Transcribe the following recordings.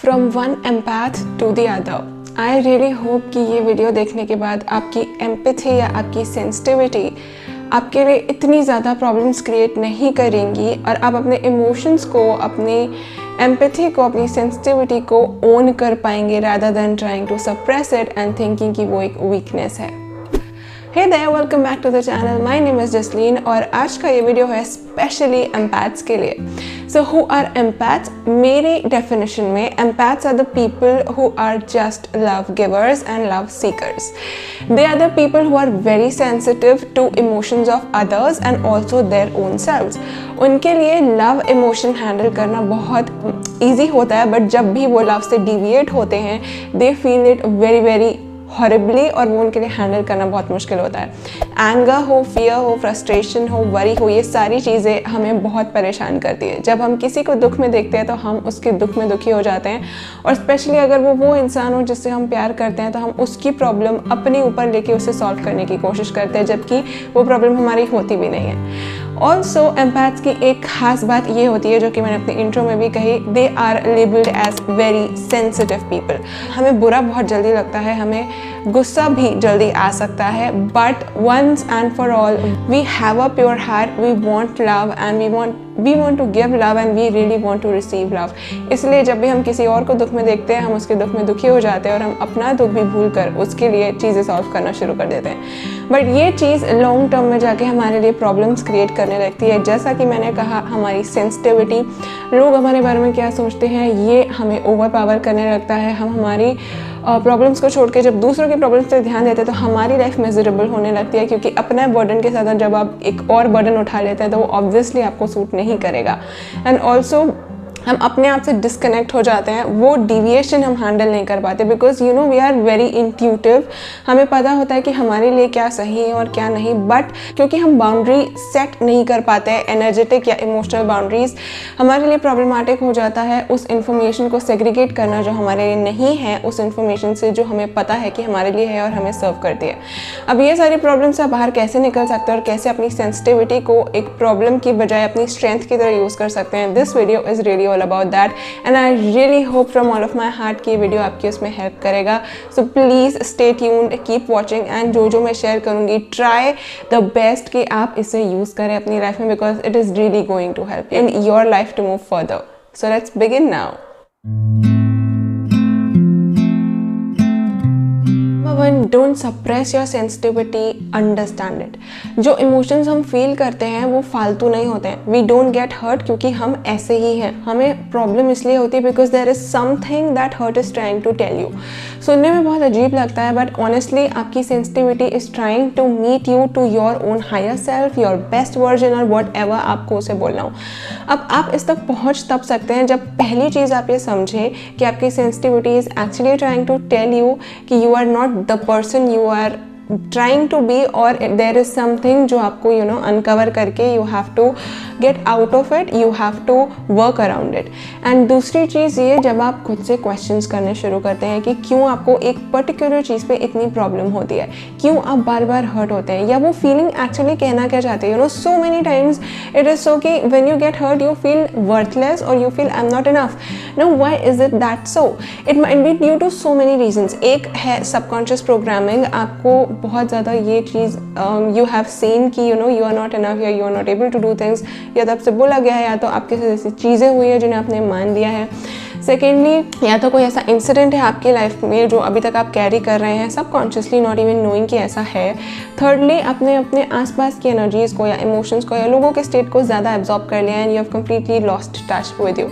From one empath to the other. I really hope कि ये video देखने के बाद आपकी एम्पैथी या आपकी सेंसिटिविटी आपके लिए इतनी ज़्यादा प्रॉब्लम्स क्रिएट नहीं करेंगी और आप अपने इमोशंस को, अपनी एम्पैथी को, अपनी सेंसिटिविटी को ओन कर पाएंगे rather than trying to suppress it and thinking कि वो एक वीकनेस है। Hey there, welcome back to the channel. My name is Jasleen और आज का ये वीडियो है स्पेशली एम्पैथ्स के लिए। So who are empaths? मेरी डेफिनेशन में empaths are the people who are just love givers and love seekers. They are the people who are very sensitive to emotions of others and also their own selves. उनके लिए love emotion handle करना बहुत easy होता है, but जब भी वो love से डिविएट होते हैं they feel it very very horribly और वो उनके लिए हैंडल करना बहुत मुश्किल होता है। एंगर हो, फियर हो, फ्रस्ट्रेशन हो, वरी हो, ये सारी चीज़ें हमें बहुत परेशान करती है। जब हम किसी को दुख में देखते हैं तो हम उसके दुख में दुखी हो जाते हैं और स्पेशली अगर वो इंसान हो जिससे हम प्यार करते हैं तो हम उसकी प्रॉब्लम अपने ऊपर लेके उसे सॉल्व करने की कोशिश करते हैं, जबकि वो प्रॉब्लम हमारी होती भी नहीं है। ऑल्सो एम्पैथ्स की एक खास बात ये होती है जो कि मैंने अपने इंट्रो में भी कही, they are labelled as very sensitive people. हमें बुरा बहुत जल्दी लगता है, हमें गुस्सा भी जल्दी आ सकता है, but once and for all we have a pure heart, we want love and we want to give love and we really want to receive love. इसलिए जब भी हम किसी और को दुख में देखते हैं हम उसके दुख में दुखी हो जाते हैं और हम अपना दुख भी भूल कर उसके लिए चीज़ें सॉल्व करना शुरू कर देते हैं। बट ये चीज़ लॉन्ग टर्म में जाके हमारे लिए प्रॉब्लम्स क्रिएट करने लगती है। जैसा कि मैंने कहा, हमारी सेंसिटिविटी, लोग हमारे बारे में क्या सोचते हैं ये हमें ओवर पावर करने लगता है। हम हमारी प्रॉब्लम्स को छोड़ के जब दूसरों की प्रॉब्लम्स पर ध्यान देते हैं तो हमारी लाइफ मिजरेबल होने लगती है, क्योंकि अपने बर्डन के साथ जब आप एक और बर्डन उठा लेते हैं तो वो ऑब्वियसली आपको सूट नहीं करेगा। एंड ऑल्सो हम अपने आप से डिस्कनेक्ट हो जाते हैं, वो डिविएशन हम हैंडल नहीं कर पाते, because you know we are very intuitive. हमें पता होता है कि हमारे लिए क्या सही है और क्या नहीं, बट क्योंकि हम बाउंड्री सेट नहीं कर पाते हैं, एनर्जेटिक या इमोशनल बाउंड्रीज, हमारे लिए प्रॉब्लमेटिक हो जाता है उस इन्फॉर्मेशन को सेग्रीगेट करना जो हमारे लिए नहीं है उस इन्फॉर्मेशन से जो हमें पता है कि हमारे लिए है और हमें सर्व करती है। अब ये सारी प्रॉब्लम से बाहर कैसे निकल सकते हैं और कैसे अपनी सेंसिटिविटी को एक प्रॉब्लम की बजाय अपनी स्ट्रेंथ की तरह यूज़ कर सकते हैं, this video is really all about that and I really hope from all of my heart कि ये वीडियो आपकी उसमें हेल्प करेगा। So please stay tuned, keep watching and जो मैं शेयर करूँगी try the best कि आप इसे यूज़ करें अपनी लाइफ में, because it is really going to help in your life to move further. So let's begin now. Don't suppress your sensitivity, understand it. जो इमोशंस हम फील करते हैं वो फालतू नहीं होते हैं। वी डोंट गेट हर्ट क्योंकि हम ऐसे ही हैं। हमें प्रॉब्लम इसलिए होती है because there is something that hurt is trying to tell you. सुनने में बहुत अजीब लगता है बट ऑनेस्टली आपकी sensitivity is trying to meet you to your own higher self, your best version और वट एवर आपको उसे बोलना हो। अब आप इस तक पहुँच तब सकते हैं जब पहली चीज़ आप ये समझें कि आपकी sensitivity is actually trying to tell you कि you are not the person you are trying to be, or there is something जो आपको uncover करके you have to get out of it, you have to work around it। and दूसरी चीज़ ये, जब आप खुद से questions करने शुरू करते हैं कि क्यों आपको एक पर्टिकुलर चीज़ पे इतनी प्रॉब्लम होती है, क्यों आप बार बार हर्ट होते हैं, या वो फीलिंग एक्चुअली कहना क्या चाहते हैं। so many times it is so कि when you get hurt you feel worthless or you feel I'm not enough। now why is it that so? it might be due to so many reasons। एक है subconscious programming, आपको बहुत ज़्यादा ये चीज़ you have seen कि you are not enough या you are not able to do things, या तो आपसे बोला गया है या तो आपके साथ ऐसी चीज़ें हुई है जिन्हें आपने मान लिया है। सेकेंडली, या तो कोई ऐसा इंसिडेंट है आपकी लाइफ में जो अभी तक आप कैरी कर रहे हैं सबकॉन्शियसली, नॉट इवन नोइंग कि ऐसा है। थर्डली, आपने अपने आसपास की एनर्जीज़ को या इमोशंस को या लोगों के स्टेट को ज़्यादा एब्जॉर्ब कर लिया and you have completely lost touch with you.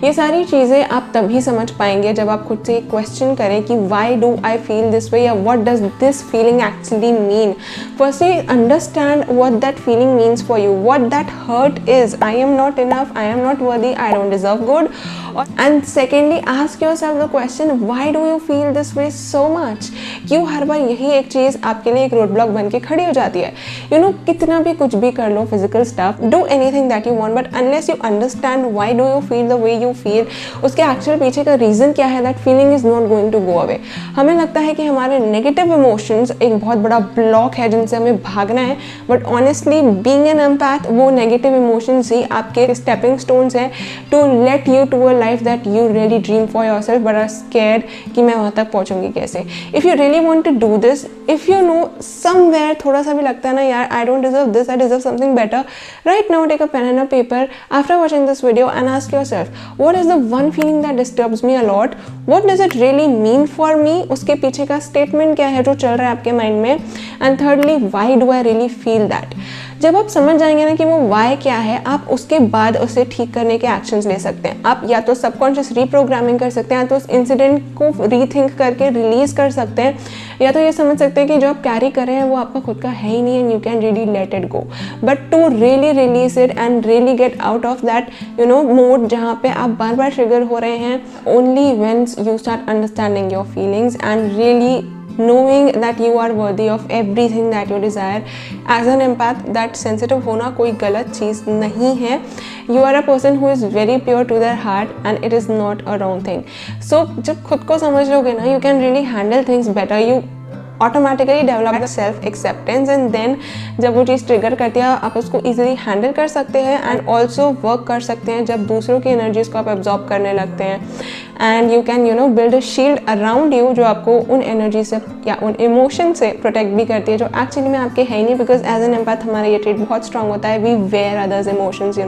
ये सारी चीज़ें आप तभी समझ पाएंगे जब आप खुद से एक क्वेश्चन करें कि why do I feel this way, या what does this feeling actually mean. Firstly understand what that feeling means for you, what that hurt is. I am not enough, I am not worthy, I don't deserve good. And secondly, ask yourself the question, why do you feel this way so much. क्यों हर बार यही एक चीज़ आपके लिए एक road block बन के खड़ी हो जाती है। कितना भी कुछ भी कर लो, physical stuff, do anything that you want, but unless you understand why do you feel the way you feel, उसके एक्चुअल पीछे का रीज़न क्या है, that feeling is not going to go away. हमें लगता है कि हमारे नेगेटिव इमोशंस एक बहुत बड़ा ब्लॉक है जिनसे हमें भागना है, but honestly being an empath, वो नेगेटिव इमोशंस ही आपके स्टेपिंग स्टोन्स हैं to let you to a life that you really dream for yourself but are scared कि मैं वहाँ तक पहुँचूंगी कैसे. If you really want to do this, if you know somewhere थोड़ा सा भी लगता है ना यार I don't deserve this, I deserve something better, right now take a pen and a paper after watching this video and ask yourself, what is the one feeling that disturbs me a lot, what does it really mean for me, उसके पीछे का statement क्या है जो चल रहा है आपके mind में, and thirdly why do I really feel that. जब आप समझ जाएंगे ना कि वो वाई क्या है, आप उसके बाद उसे ठीक करने के एक्शंस ले सकते हैं. आप या तो सबकॉन्शियस रीप्रोग्रामिंग कर सकते हैं, या तो उस इंसिडेंट को रीथिंक करके रिलीज कर सकते हैं, या तो ये समझ सकते हैं कि जो आप कैरी कर रहे हैं वो आपका खुद का है ही नहीं and you can really let it go. But to really release it and really get out of that mode जहाँ पे आप बार बार ट्रिगर हो रहे हैं, only when you start understanding your feelings and really knowing that you are worthy of everything that you desire. As an empath, that sensitive होना कोई गलत चीज़ नहीं है. You are a person who is very pure to their heart and it is not a wrong thing. So जब खुद को समझ लोगे ना, you can really handle things better. You automatically develop the self acceptance and then जब वो चीज़ trigger करती है आप उसको ईजिली हैंडल कर सकते हैं एंड ऑल्सो वर्क कर सकते हैं जब दूसरों की एनर्जीज को आप एब्जॉर्ब करने लगते हैं. And you can build a shield around you जो आपको उन एनर्जी से या उन इमोशन से प्रोटेक्ट भी करती है जो एक्चुअली में आपके है ही नहीं. बिकॉज एज एन एम्पैथ हमारा ये ट्रेट बहुत स्ट्रांग होता है. We wear others emotions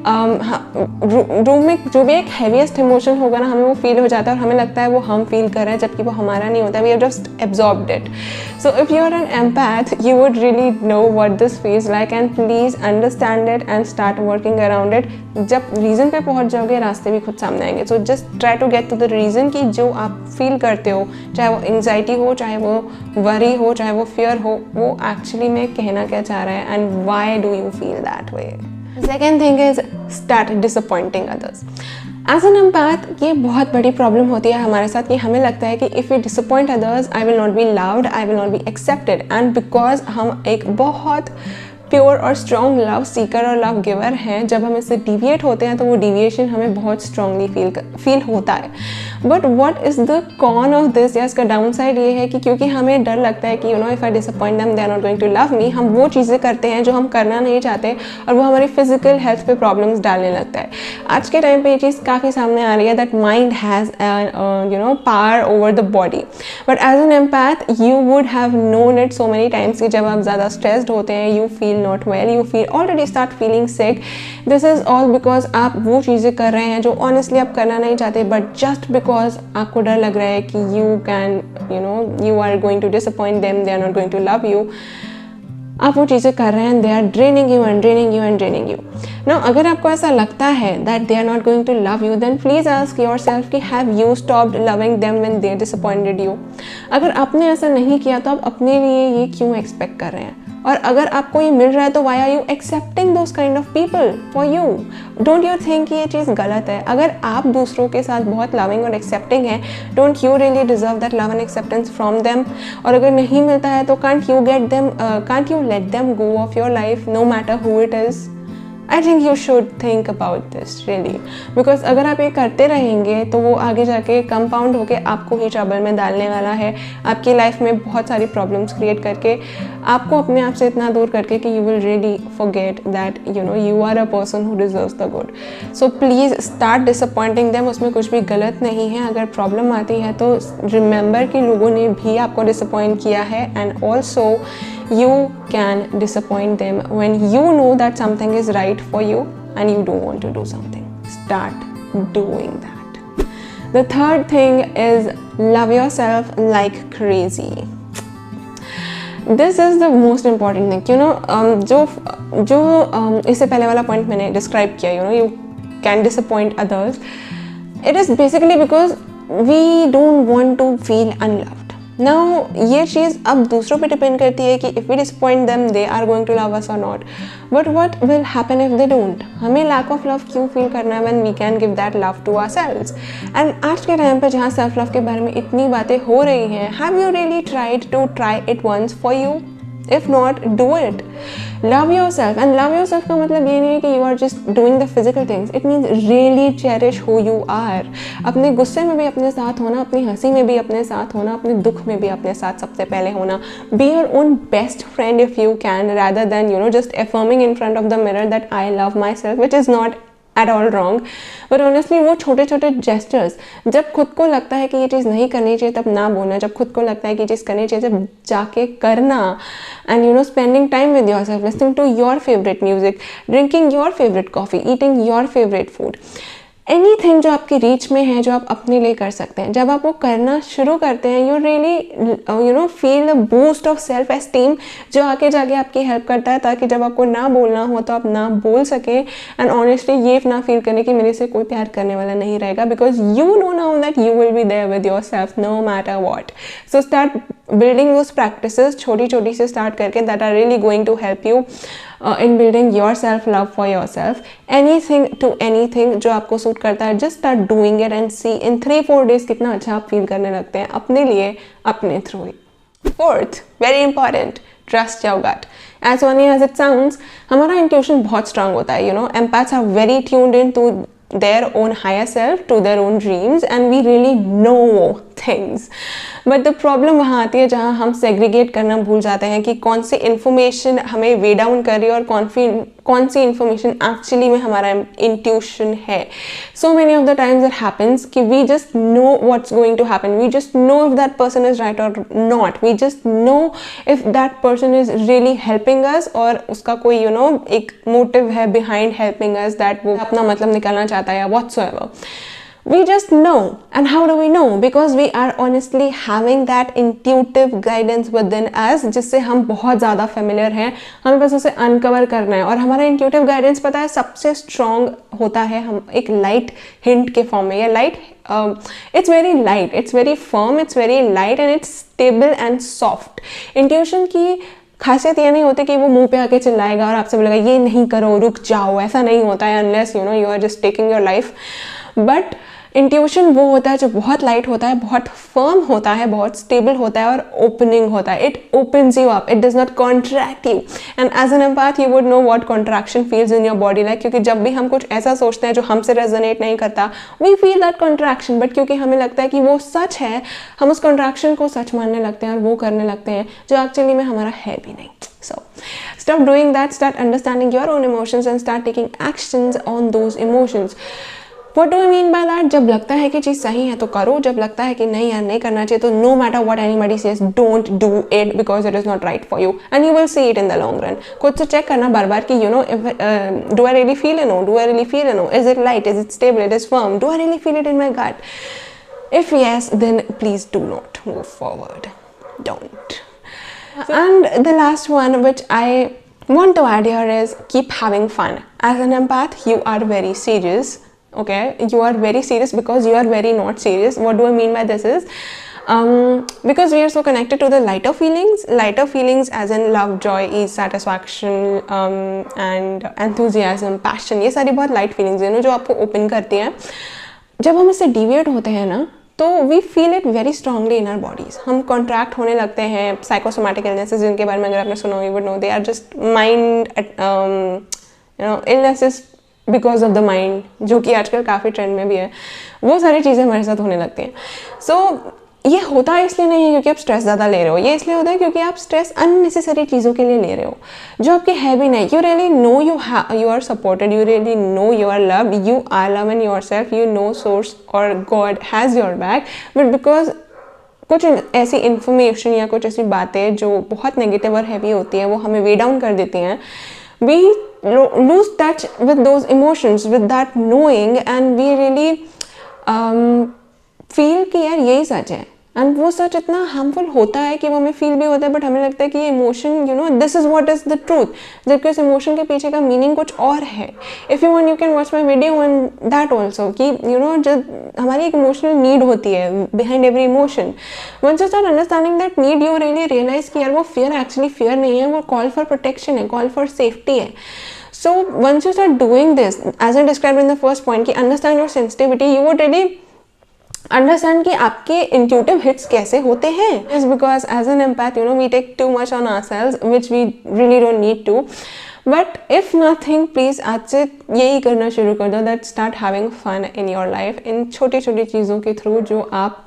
room में जो भी एक हैवीएस्ट इमोशन होगा ना, हमें वो फील हो जाता है और हमें लगता है वो हम फील कर रहे हैं जबकि वो हमारा नहीं होता. We have just absorbed it. So if you are an empath you would really know what this feels like and please understand it and start working around it. जब रीज़न पे पहुंच जाओगे रास्ते भी खुद सामने आएंगे. So just try to get to the reason कि जो आप फील करते हो, चाहे वो एंग्जाइटी हो, चाहे वो वरी हो, चाहे वो फियर हो, वो एक्चुअली में कहना क्या चाह रहा है and why do you feel that way. Second thing is start disappointing others. As an empath ये बहुत बड़ी प्रॉब्लम होती है हमारे साथ कि हमें लगता है कि if we disappoint others I will not be loved, I will not be accepted. And because हम एक बहुत प्योर और स्ट्रॉन्ग लव सीकर और लव गिवर हैं, जब हम इससे डिविएट होते हैं तो वो डिविएशन हमें बहुत स्ट्रांगली फील होता है. But what is the con of this, या इसका डाउन साइड ये है कि क्योंकि हमें डर लगता है कि if I disappoint them they are not going to love me, हम वो चीज़ें करते हैं जो हम करना नहीं चाहते और वो हमारी फिजिकल हेल्थ पे प्रॉब्लम्स डालने लगता है. आज के टाइम पे ये चीज़ काफ़ी सामने आ रही है that mind has power over the body. But as an empath you would have known it so many times कि जब आप ज़्यादा स्ट्रेस्ड होते हैं, you feel not well, you feel already start feeling sick. This is all because आप वो चीज़ें कर रहे हैं जो honestly आप करना नहीं चाहते, but just because आपको डर लग रहा है कि you are going to disappoint them, they are not going to love you. आप वो चीज़ें कर रहे हैं, they are draining you and draining you and draining you. Now अगर आपको ऐसा लगता है that they are not going to love you, then please ask yourself कि have you stopped loving them when they disappointed you. अगर आपने ऐसा नहीं किया तो आप अपने लिए ये क्यों एक्सपेक्ट कर रहे हैं? और अगर आपको ये मिल रहा है तो why are you accepting those kind of people for you? Don't you think कि ये चीज़ गलत है? अगर आप दूसरों के साथ बहुत लविंग और एक्सेप्टिंग है, don't you really deserve that love and acceptance from them? और अगर नहीं मिलता है तो can't you let them go of your life no matter who it is? I think you should think about this really, because अगर आप ये करते रहेंगे तो वो आगे जाके कंपाउंड होके आपको ही ट्रबल में डालने वाला है, आपकी लाइफ में बहुत सारी प्रॉब्लम्स क्रिएट करके, आपको अपने आप से इतना दूर करके कि you will really forget that you are a person who deserves the good. So please start disappointing them. उसमें कुछ भी गलत नहीं है. अगर प्रॉब्लम आती है तो रिमेंबर कि लोगों ने भी आपको डिसअपॉइंट किया है and also you can disappoint them when you know that something is right for you and you don't want to do something. Start doing that. The third thing is love yourself like crazy. This is the most important thing. जो इससे पहले वाला point मैंने describe किया, you can disappoint others. It is basically because we don't want to feel unloved. Now ये चीज़ अब दूसरों पे डिपेंड करती है कि if we disappoint them they are going to love us or not. But what will happen if they don't? हमें lack of love क्यों feel करना है when we can give that love to ourselves? And आज के time पे जहाँ self love के बारे में इतनी बातें हो रही हैं, have you really tried to try it once for you? If not, do it. Love yourself. And love yourself का मतलब ये नहीं है कि you are just doing the physical things. It means really cherish who you are. अपने गुस्से में भी अपने साथ होना, अपनी हंसी में भी अपने साथ होना, अपने दुख में भी अपने साथ सबसे पहले होना. Be your own best friend if you can, rather than just affirming in front of the mirror that I love myself, which is not at all wrong, but honestly वो छोटे छोटे gestures, जब खुद को लगता है कि ये चीज़ नहीं करनी चाहिए तब ना बोलना, जब खुद को लगता है कि ये चीज़ करनी चाहिए जब जाके करना, and you know spending time with yourself, listening to your favorite music, drinking your favorite coffee, eating your favorite food, anything जो आपकी रीच में है, जो आप अपने लिए कर सकते हैं, जब आप वो करना शुरू करते हैं you really you know feel the boost of self esteem, जो आके जाके आपकी हेल्प करता है ताकि जब आपको ना बोलना हो तो आप ना बोल सकें, एंड ऑनेस्टली ये ना फील करें कि मेरे से कोई प्यार करने वाला नहीं रहेगा, because you know now that you will be there with your self no matter what. So start building those practices छोटी छोटी से start करके that are really going to help you in building your self love for yourself. Anything to anything जो आपको suit करता है, just start doing it and see in 3-4 days कितना अच्छा आप फील करने लगते हैं अपने लिए, अपने through he. Fourth, very important, trust your gut. As funny as it sounds, हमारा intuition बहुत strong होता है. You know, empaths are very tuned in to their own higher self, to their own dreams, and we really know things. But the problem वहाँ आती है जहाँ हम segregate करना भूल जाते हैं कि कौन सी इन्फॉर्मेशन हमें वे डाउन कर रही है और कौन सी इन्फॉर्मेशन एक्चुअली में हमारा इंट्यूशन है. So many of the times it happens कि we just know what's going to happen, we just know if that person is right or not, we just know if that person is really helping us और उसका कोई you know एक motive है behind helping us, that वो अपना मतलब निकालना चाहता है या whatsoever. We just know. And how do we know? Because we are honestly having that intuitive guidance within us, जिससे हम बहुत ज़्यादा familiar हैं, हमें बस उसे uncover करना है. और हमारा intuitive guidance पता है सबसे strong होता है हम एक light hint के form में. या light it's very light, it's very firm, it's very light and it's stable and soft. Intuition की खासियत ये नहीं होती कि वो मुंह पे आके चिल्लाएगा और आपसे बोलेगा ये नहीं करो, रुक जाओ, ऐसा नहीं होता है unless you know you are just taking your life. But intuition वो होता है जो बहुत लाइट होता है, बहुत फर्म होता है, बहुत स्टेबल होता है और ओपनिंग होता है. It opens you up, it does not contract you. And as an empath you would know what contraction feels in your body like, क्योंकि जब भी हम कुछ ऐसा सोचते हैं जो हमसे रेजोनेट नहीं करता, we feel that contraction, but क्योंकि हमें लगता है कि वो सच है, हम उस कॉन्ट्रैक्शन को सच मानने लगते हैं और वो करने लगते हैं जो एक्चुअली में हमारा है भी नहीं. So stop doing that, start understanding your own emotions and start taking actions on those emotions. What do I mean by that? जब लगता है कि चीज़ सही है तो करो, जब लगता है कि नहीं यार नहीं करना चाहिए तो no matter what anybody says, don't do it because it is not right for you and you will see it in the long run. खुद से चेक करना बार बार कि you know if do I really feel a no? Do I really feel a no? Is it light? Is it stable? It is firm? Do I really feel it in my gut? If yes, then please do not move forward. Don't. And the last one which I want to add here is keep having fun. As an empath, you are very serious. Okay, you are very serious because you are very not serious. What do I mean by this is because we are so connected to the lighter feelings as in love, joy, ease, satisfaction and enthusiasm, passion. ये सारी बहुत light feelings हैं जो आपको open करती हैं. जब हम इससे deviate होते हैं ना तो we feel it very strongly in our bodies. हम contract होने लगते हैं. Psychosomatic illnesses जिनके बारे में अगर आपने सुना हो, you would know they are just mind you know illnesses because of the mind, जो कि आजकल काफ़ी ट्रेंड में भी है. वो सारी चीज़ें हमारे साथ होने लगती हैं. सो ये होता इसलिए नहीं है क्योंकि आप स्ट्रेस ज़्यादा ले रहे हो, ये इसलिए होता है क्योंकि आप स्ट्रेस अननेसेसरी चीज़ों के लिए ले रहे हो जो आपके है भी नहीं. You really know you are supported, you really know you are loved, you are love in yourself, you know source or God has your back, but because कुछ ऐसी इन्फॉर्मेशन या कुछ ऐसी बातें जो बहुत नेगेटिव और हैवी होती हैं वो हमें वे डाउन कर देती हैं. We lose touch with those emotions, with that knowing, and we really feel कि यार यही सच है. एंड वो सच इतना हार्मफुल होता है कि वो हमें फील भी होता है, बट हमें लगता है कि ये emotion you know this is what is the truth, जबकि उस इमोशन के पीछे का मीनिंग कुछ और है. If you want you can watch my video on that also कि यू नो जब हमारी एक इमोशनल नीड होती है behind every emotion, once you start understanding that need you really realise कि यार वो फियर एक्चुअली फियर नहीं है, वो कॉल फॉर प्रोटेक्शन है, कॉल फॉर सेफ्टी है. So once you start doing this, as I described in the first point, कि understand your sensitivity, you would really understand कि आपके intuitive hits कैसे होते हैं. Is because as an empath, you know, we take too much on ourselves, which we really don't need to. But if nothing, please आज से यही करना शुरू कर दो, that start having fun in your life, इन छोटी छोटी चीज़ों के थ्रू जो आप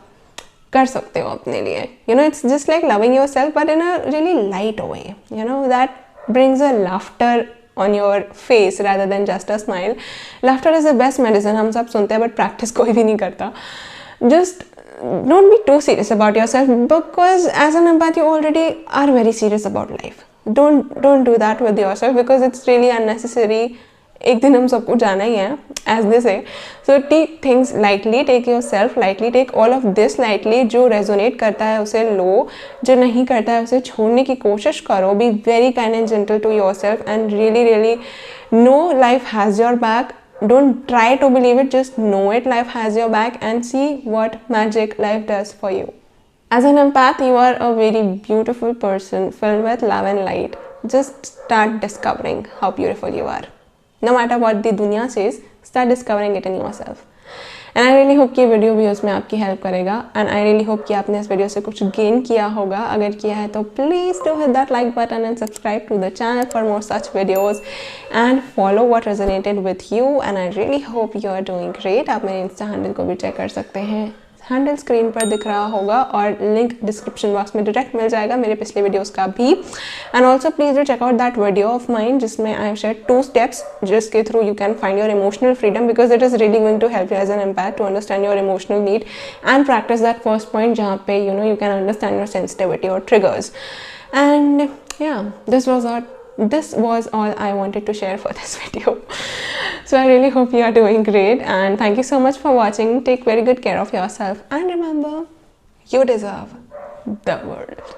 कर सकते हो अपने लिए. You know, it's just like loving yourself, but in a really light way. You know, that brings a laughter on your face rather than just a smile. Laughter is the best medicine. हम सब सुनते हैं but practice कोई भी नहीं करता. Just don't be too serious about yourself, because as an empath you already are very serious about life. Don't do that with yourself because it's really unnecessary. एक दिन हम सबको जाना ही है, as they say. So take things lightly, take yourself lightly, take all of this lightly. जो resonate करता है उसे लो, जो नहीं करता है उसे छोड़ने की कोशिश करो. Be very kind and gentle to yourself and really know life has your back. Don't try to believe it, just know it. Life has your back and see what magic life does for you. As an empath, you are a very beautiful person filled with love and light. Just start discovering how beautiful you are. No matter what the दुनिया says, start discovering it in yourself. And I really hope कि ये video भी उसमें आपकी help करेगा. And I really hope कि आपने इस वीडियो से कुछ गेन किया होगा. अगर किया है तो please do hit that like button and subscribe to the channel for more such videos and follow what resonated with you. And I really hope you are doing great. आप मेरे इंस्टा हैंडल को भी check कर सकते हैं. Handle screen पर दिख रहा होगा और लिंक डिस्क्रिप्शन बॉक्स में डायरेक्ट मिल जाएगा मेरे पिछले वीडियोस का भी. And also please do check out that video of mine जिसमें आई हैव शेयर्ड 2 steps जिसके through you can find your emotional freedom, because it is really going to help you as an empath to understand your emotional need and practice that first point जहाँ पे you can understand your sensitivity और triggers. And या this was all I wanted to share for this video. So I really hope you are doing great and thank you so much for watching. Take very good care of yourself and remember, you deserve the world.